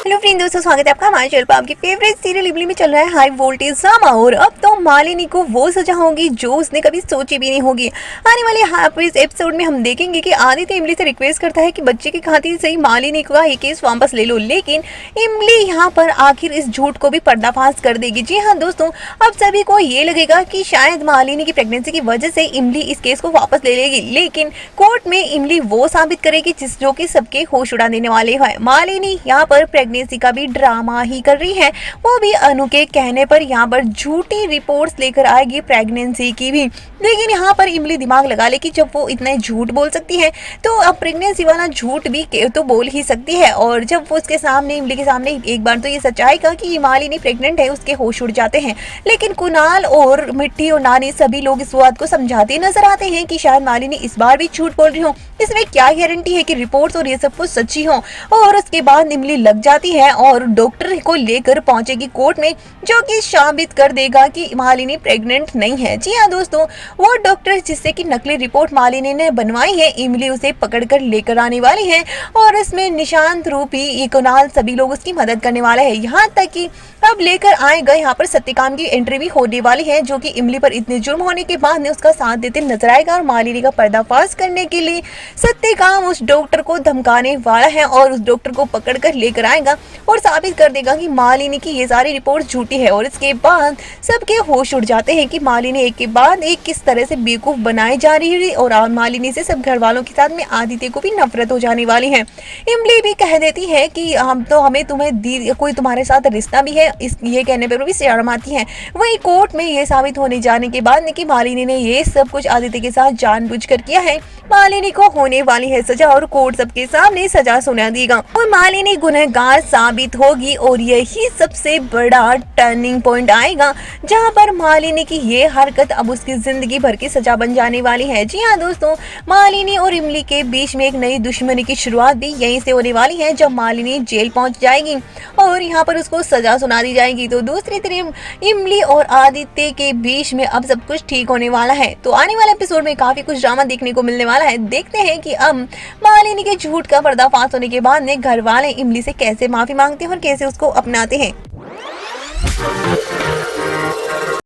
Hello friend दोस्तों, स्वागत है आपका हमारे चैनल पर। आपकी फेवरेट सीरियल इमली में चल रहा है हाई वोल्टेज ड्रामा और अब तो मालिनी को वो सजा होगी जो उसने कभी सोची भी नहीं होगी। आने वाले इस एपिसोड में हम देखेंगे कि आदित्य इमली से रिक्वेस्ट करता है कि बच्चे की खातिर से ही मालिनी का ये केस वापस ले लो, लेकिन इमली यहाँ पर आखिर इस झूठ को भी पर्दाफाश कर देगी। जी हाँ दोस्तों, अब सभी को ये लगेगा कि शायद मालिनी की प्रेगनेंसी की वजह से इमली इस केस को वापस ले लेगी, लेकिन कोर्ट में इमली वो साबित करेगी जो कि सबके होश उड़ा देने वाले है। मालिनी यहाँ पर प्रेगनेंसी का भी ड्रामा ही कर रही है, वो भी अनु के कहने पर यहाँ पर झूठी रिपोर्ट्स लेकर आएगी प्रेगनेंसी की भी। लेकिन यहाँ पर इमली दिमाग लगा ले कि जब वो इतने झूठ बोल सकती है तो अब प्रेगनेंसी वाला झूठ भी तो बोल ही सकती है। और जब वो उसके सामने इमली के सामने एक बार तो ये सच्चाई का कि मालिनी प्रेग्नेंट है, उसके होश उड़ जाते हैं। लेकिन कुणाल और मिट्टी और नानी सभी लोग इस बात को समझाते नजर आते हैं कि शायद मालिनी इस बार भी झूठ बोल रही हो, इसमें क्या गारंटी है कि रिपोर्ट्स और ये सब कुछ सच्ची हो। और उसके बाद इमली लग जाती है और डॉक्टर को लेकर पहुंचेगी कोर्ट में, जो कि साबित कर देगा कि मालिनी प्रेग्नेंट नहीं है। जी हाँ दोस्तों, वो डॉक्टर जिससे कि नकली रिपोर्ट मालिनी ने बनवाई है, इमली उसे पकड़कर लेकर आने वाली है और इसमें निशांत रूपी कुणाल सभी लोग उसकी मदद करने वाले हैं। यहाँ तक कि अब लेकर आएगा यहाँ पर सत्यकाम की एंट्री भी होने वाली है, जो कि इमली पर इतने जुर्म होने के बाद ने उसका साथ देते नजर आएगा और मालिनी का पर्दाफाश करने के लिए सत्यकाम उस डॉक्टर को धमकाने वाला है और उस डॉक्टर को पकड़कर लेकर आएगा और साबित कर देगा कि मालिनी की ये सारी रिपोर्ट झूठी है। और इसके बाद सबके होश उड़ जाते हैं कि मालिनी एक के बाद एक किस तरह से बेवकूफ बनाई जा रही है और मालिनी से सब घर वालों के साथ में आदित्य को भी नफरत हो जाने वाली है। इमली भी कह देती है कि हमें तुम्हें कोई तुम्हारे साथ रिश्ता भी है, इस ये कहने पर भी शर्म आती है। वही कोर्ट में ये साबित होने जाने के बाद कि मालिनी ने ये सब कुछ आदित्य के साथ जानबूझकर किया है। मालिनी को होने वाली है सजा और कोर्ट सबके सामने सजा सुना देगा और मालिनी गुनहगार साबित होगी और यही सबसे बड़ा टर्निंग पॉइंट आएगा, जहां पर मालिनी की ये हरकत अब उसकी जिंदगी भर की सजा बन जाने वाली है। जी हाँ दोस्तों, मालिनी और इमली के बीच में एक नई दुश्मनी की शुरुआत भी यहीं से होने वाली है, जब मालिनी जेल पहुंच जाएगी और यहाँ पर उसको सजा सुना दी जाएगी। तो दूसरी तरफ इमली और आदित्य के बीच में अब सब कुछ ठीक होने वाला है। तो आने वाले एपिसोड में काफी कुछ ड्रामा देखने को मिलने वाला है। देखते हैं कि अब मालिनी के झूठ का पर्दाफाश होने के बाद घर वाले इमली से कैसे माफी मांगते हैं और कैसे उसको अपनाते हैं।